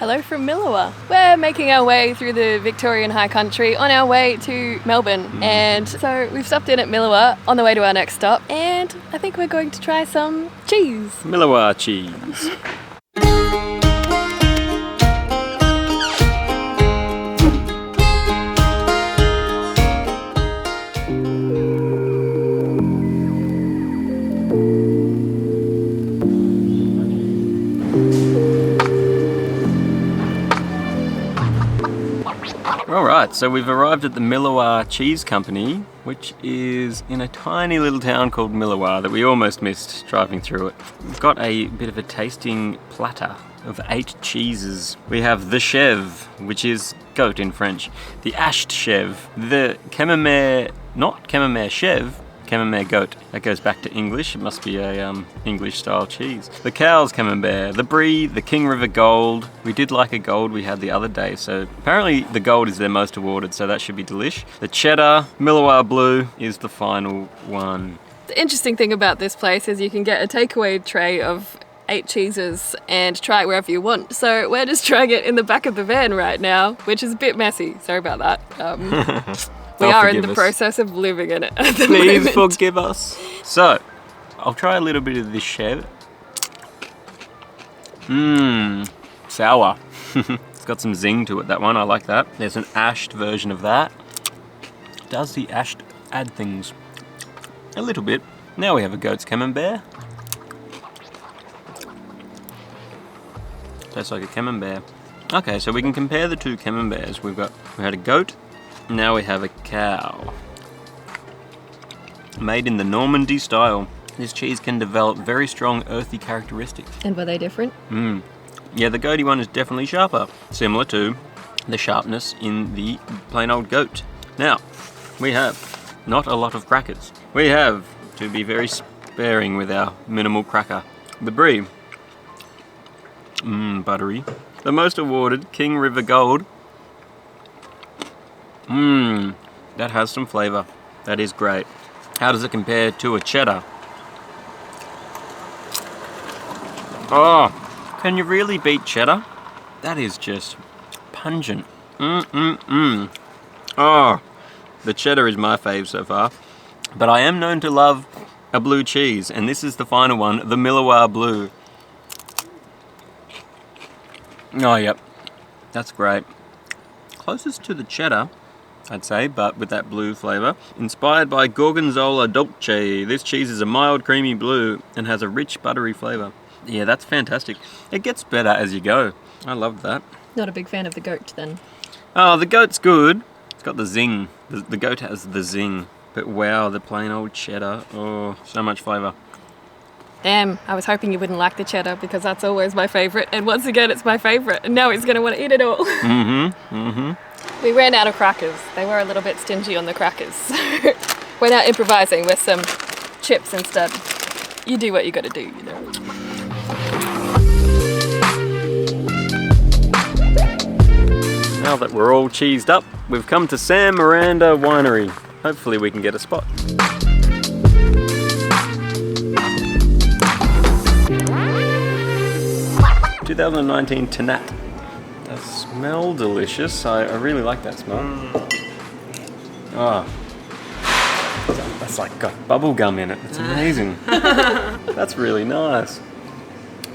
Hello from Milawa. We're making our way through the Victorian High Country on our way to Melbourne. And so we've stopped in at Milawa on the way to our next stop, and I think we're going to try some cheese. Milawa Cheese. Alright, so we've arrived at the Milawa Cheese Company, which is in a tiny little town called Milawa that we almost missed driving through it. We've got a bit of a tasting platter of 8 cheeses. We have the chèvre, which is goat in French, the ashed chèvre, the camembert, not camembert chèvre, camembert goat. That goes back to English. It must be a English style cheese. The cow's camembert, the brie, the King River Gold. We did like a gold we had the other day, so apparently the gold is their most awarded, so that should be delish. The cheddar, Milawa Blue is the final one. The interesting thing about this place is you can get a takeaway tray of 8 cheeses and try it wherever you want. So we're just trying it in the back of the van right now, which is a bit messy. Sorry about that. We are in the process of living in it at the moment. Please forgive us. So, I'll try a little bit of this chèvre. Sour. It's got some zing to it, that one. I like that. There's an ashed version of that. Does the ashed add things? A little bit. Now we have a goat's camembert. Tastes like a camembert. Okay, so we can compare the two camemberts. We had a goat. Now we have a cow. Made in the Normandy style. This cheese can develop very strong earthy characteristics. And were they different? Yeah, the goaty one is definitely sharper, similar to the sharpness in the plain old goat. Now, we have not a lot of crackers. We have to be very sparing with our minimal cracker. The brie. Buttery. The most awarded King River Gold. That has some flavour. That is great. How does it compare to a cheddar? Oh, can you really beat cheddar? That is just pungent. Oh, the cheddar is my fave so far. But I am known to love a blue cheese, and this is the final one, the Milawa Blue. Oh, yep. That's great. Closest to the cheddar, I'd say, but with that blue flavour. Inspired by Gorgonzola Dolce, this cheese is a mild creamy blue and has a rich buttery flavour. Yeah, that's fantastic. It gets better as you go. I love that. Not a big fan of the goat then. Oh, the goat's good. It's got the zing. The goat has the zing. But wow, the plain old cheddar. Oh, so much flavour. Damn, I was hoping you wouldn't like the cheddar because that's always my favourite. And once again, it's my favourite. And now he's going to want to eat it all. We ran out of crackers. They were a little bit stingy on the crackers. So we're now improvising with some chips instead. You do what you got to do, you know. Now that we're all cheesed up, we've come to Sam Miranda Winery. Hopefully we can get a spot. (2019) Tanat. That smells delicious. I really like that smell. Oh, that's like got bubble gum in it. It's amazing. That's really nice.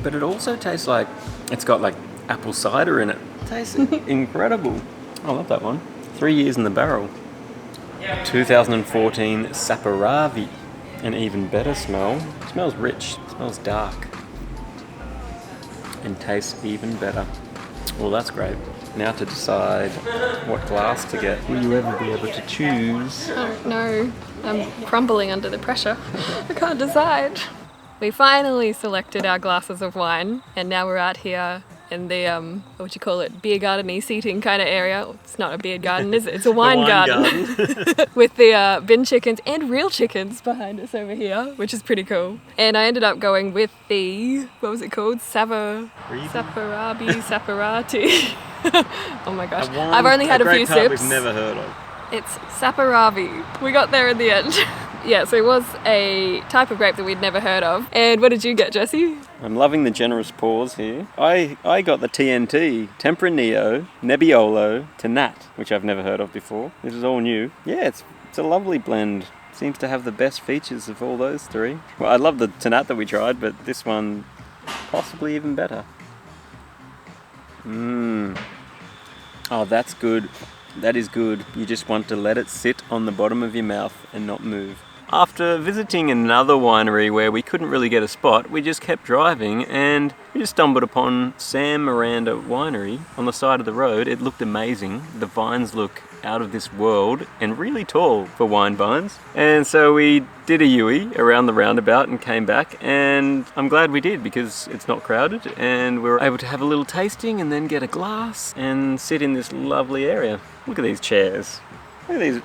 But it also tastes like it's got like apple cider in it. It tastes incredible. I love that one. 3 years in the barrel. 2014 Saperavi. An even better smell. It smells rich. It smells dark. And tastes even better. Well, that's great. Now to decide what glass to get. Will you ever be able to choose? Oh no, I'm crumbling under the pressure. I can't decide. We finally selected our glasses of wine, and now we're out here in the, what would you call it, beer garden-y seating kind of area. It's not a beer garden, is it? It's a wine garden. With the bin chickens and real chickens behind us over here, which is pretty cool. And I ended up going with the, what was it called? Saparati. Oh my gosh. I've only had a few sips. We've never heard of. It's Saperavi. We got there in the end. Yeah, so it was a type of grape that we'd never heard of. And what did you get, Jessie? I'm loving the generous pours here. I got the TNT, Tempranillo, Nebbiolo, Tannat, which I've never heard of before. This is all new. Yeah, it's a lovely blend. Seems to have the best features of all those three. Well, I love the Tannat that we tried, but this one possibly even better. Oh, that's good. That is good. You just want to let it sit on the bottom of your mouth and not move. After visiting another winery where we couldn't really get a spot, we just kept driving and we just stumbled upon Sam Miranda Winery on the side of the road. It looked amazing. The vines look out of this world and really tall for wine vines. And so we did a U-ey around the roundabout and came back, and I'm glad we did because it's not crowded and we were able to have a little tasting and then get a glass and sit in this lovely area. Look at these chairs. Look at these.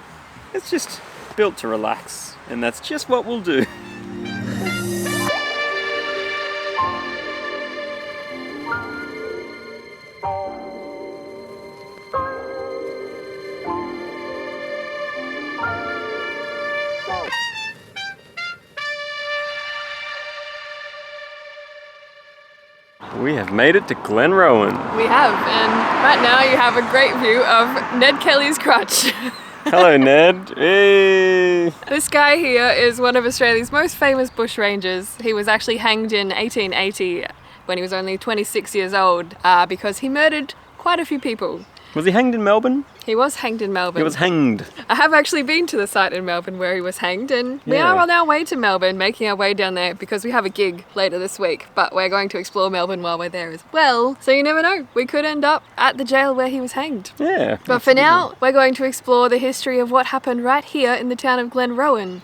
It's just built to relax. And that's just what we'll do. We have made it to Glenrowan. We have, and right now you have a great view of Ned Kelly's crutch. Hello, Ned. Hey. This guy here is one of Australia's most famous bushrangers. He was actually hanged in 1880 when he was only 26 years old because he murdered quite a few people. Was he hanged in Melbourne? He was hanged in Melbourne. He was hanged. I have actually been to the site in Melbourne where he was hanged, and we are on our way to Melbourne, making our way down there because we have a gig later this week, but we're going to explore Melbourne while we're there as well. So you never know, we could end up at the jail where he was hanged. Yeah. But for now, we're going to explore the history of what happened right here in the town of Glenrowan.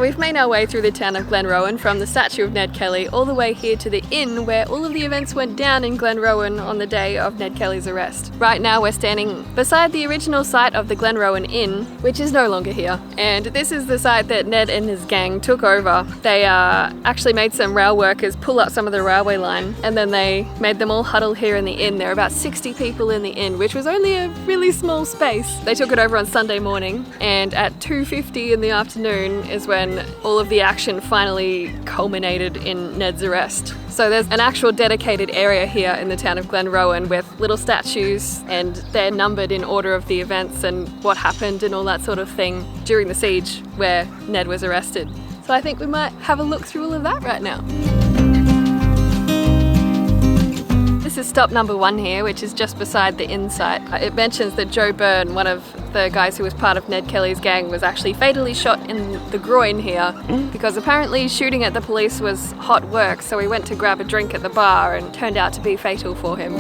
We've made our way through the town of Glenrowan from the statue of Ned Kelly all the way here to the inn where all of the events went down in Glenrowan on the day of Ned Kelly's arrest. Right now we're standing beside the original site of the Glenrowan Inn, which is no longer here. And this is the site that Ned and his gang took over. They actually made some rail workers pull up some of the railway line, and then they made them all huddle here in the inn. There were about 60 people in the inn, which was only a really small space. They took it over on Sunday morning, and at 2:50 in the afternoon is when all of the action finally culminated in Ned's arrest. So there's an actual dedicated area here in the town of Glenrowan with little statues, and they're numbered in order of the events and what happened and all that sort of thing during the siege where Ned was arrested. So I think we might have a look through all of that right now. This is stop number 1 here, which is just beside the inn site. It mentions that Joe Byrne, one of the guys who was part of Ned Kelly's gang, was actually fatally shot in the groin here because apparently shooting at the police was hot work, so he went to grab a drink at the bar and turned out to be fatal for him.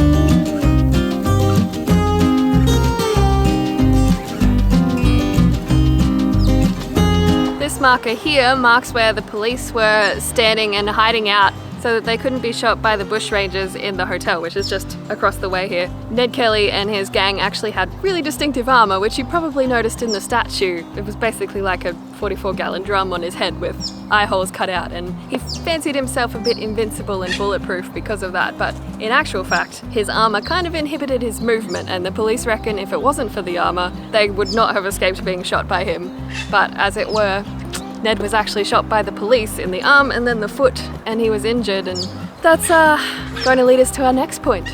This marker here marks where the police were standing and hiding out so that they couldn't be shot by the Bushrangers in the hotel, which is just across the way here. Ned Kelly and his gang actually had really distinctive armour, which you probably noticed in the statue. It was basically like a 44-gallon drum on his head with eye holes cut out, and he fancied himself a bit invincible and bulletproof because of that, but in actual fact, his armour kind of inhibited his movement, and the police reckon if it wasn't for the armour, they would not have escaped being shot by him. But as it were, Ned was actually shot by the police in the arm and then the foot, and he was injured, and that's going to lead us to our next point.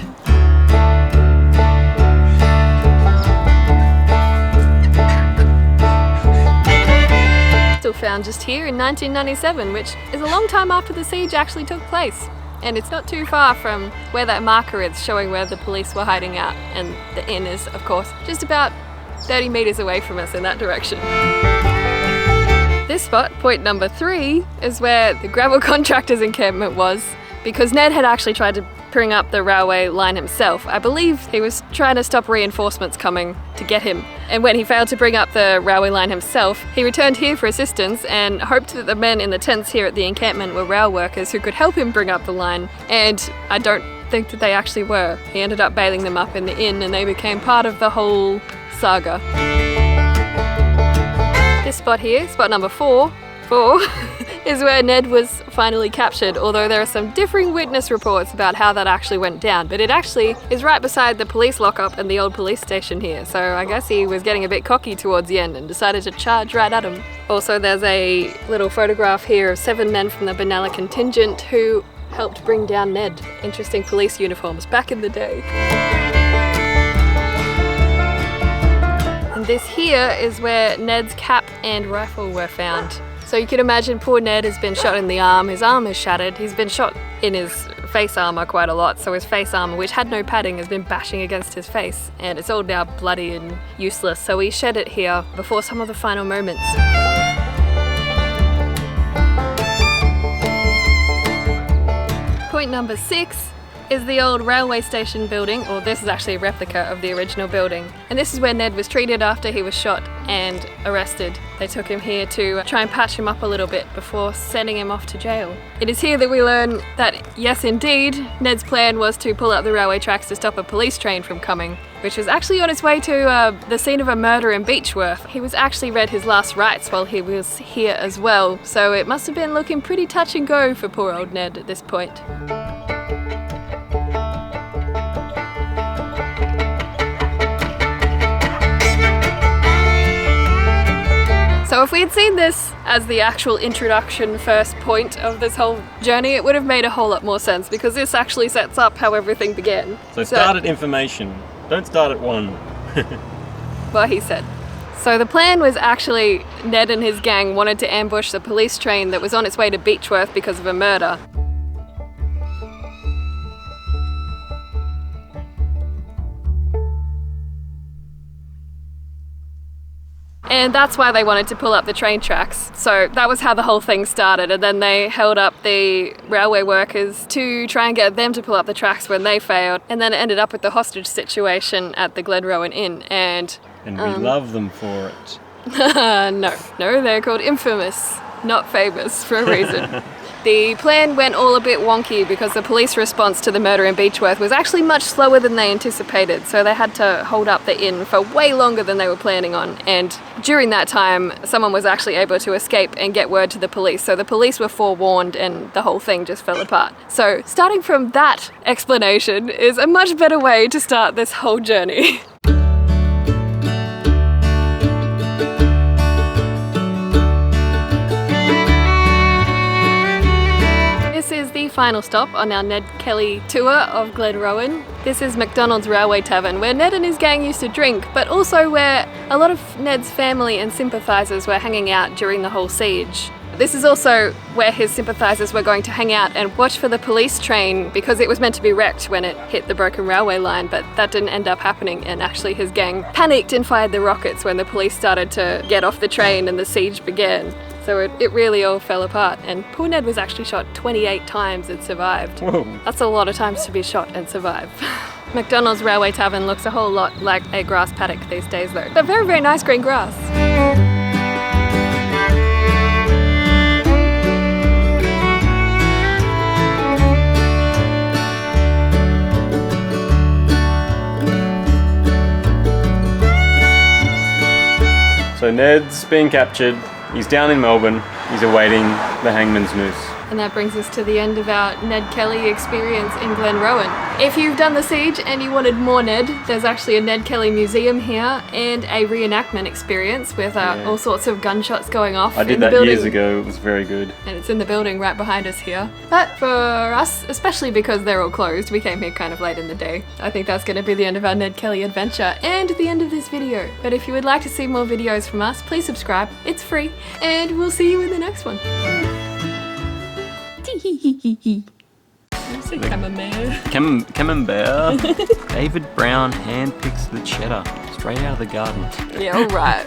Still found just here in 1997, which is a long time after the siege actually took place. And it's not too far from where that marker is showing where the police were hiding out, and the inn is, of course, just about 30 meters away from us in that direction. This spot, point number 3, is where the gravel contractor's encampment was, because Ned had actually tried to bring up the railway line himself. I believe he was trying to stop reinforcements coming to get him. And when he failed to bring up the railway line himself, he returned here for assistance and hoped that the men in the tents here at the encampment were rail workers who could help him bring up the line. And I don't think that they actually were. He ended up bailing them up in the inn, and they became part of the whole saga. This spot here, spot number 4, 4 is where Ned was finally captured, although there are some differing witness reports about how that actually went down. But it actually is right beside the police lockup and the old police station here, so I guess he was getting a bit cocky towards the end and decided to charge right at him. Also, there's a little photograph here of 7 men from the Benalla contingent who helped bring down Ned. Interesting police uniforms back in the day. And this here is where Ned's cap and rifle were found. So you can imagine poor Ned has been shot in the arm, his arm is shattered, he's been shot in his face armour quite a lot, so his face armour, which had no padding, has been bashing against his face, and it's all now bloody and useless, so he shed it here before some of the final moments. Point number 6 is the old railway station building, or this is actually a replica of the original building. And this is where Ned was treated after he was shot and arrested. They took him here to try and patch him up a little bit before sending him off to jail. It is here that we learn that, yes indeed, Ned's plan was to pull up the railway tracks to stop a police train from coming, which was actually on its way to the scene of a murder in Beechworth. He was actually read his last rites while he was here as well, so it must have been looking pretty touch and go for poor old Ned at this point. So if we had seen this as the actual introduction first point of this whole journey, it would have made a whole lot more sense, because this actually sets up how everything began. So start at information, don't start at 1. What he said. So the plan was actually Ned and his gang wanted to ambush the police train that was on its way to Beechworth because of a murder. And that's why they wanted to pull up the train tracks. So that was how the whole thing started, and then they held up the railway workers to try and get them to pull up the tracks when they failed, and then it ended up with the hostage situation at the Glenrowan Inn, and we love them for it. No, they're called infamous, not famous, for a reason. The plan went all a bit wonky because the police response to the murder in Beechworth was actually much slower than they anticipated, so they had to hold up the inn for way longer than they were planning on, and during that time someone was actually able to escape and get word to the police, so the police were forewarned and the whole thing just fell apart. So starting from that explanation is a much better way to start this whole journey. This is the final stop on our Ned Kelly tour of Glenrowan. This is McDonald's Railway Tavern, where Ned and his gang used to drink, but also where a lot of Ned's family and sympathisers were hanging out during the whole siege. This is also where his sympathisers were going to hang out and watch for the police train, because it was meant to be wrecked when it hit the broken railway line, but that didn't end up happening, and actually his gang panicked and fired the rockets when the police started to get off the train and the siege began. So it really all fell apart, and poor Ned was actually shot 28 times and survived. Whoa. That's a lot of times to be shot and survive. McDonald's Railway Tavern looks a whole lot like a grass paddock these days though. But very, very nice green grass. So Ned's been captured. He's down in Melbourne, he's awaiting the hangman's noose. And that brings us to the end of our Ned Kelly experience in Glenrowan. If you've done the siege and you wanted more Ned, there's actually a Ned Kelly museum here and a reenactment experience with all sorts of gunshots going off. I did that years ago, it was very good. And it's in the building right behind us here. But for us, especially because they're all closed, we came here kind of late in the day. I think that's going to be the end of our Ned Kelly adventure and the end of this video. But if you would like to see more videos from us, please subscribe. It's free, and we'll see you in the next one. Camembert. David Brown handpicks the cheddar straight out of the garden. Yeah, all right.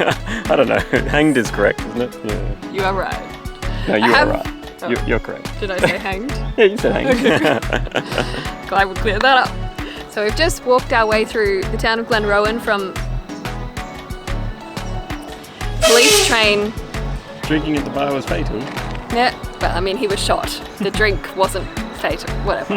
I don't know. Hanged is correct, isn't it? Yeah. You are right. No, you are right. Oh. You're correct. Did I say hanged? Yeah, you said hanged. Okay. Glad we cleared that up. So we've just walked our way through the town of Glenrowan from police train. Drinking at the bar was fatal. Yeah, well, I mean, he was shot. The drink wasn't fatal, whatever.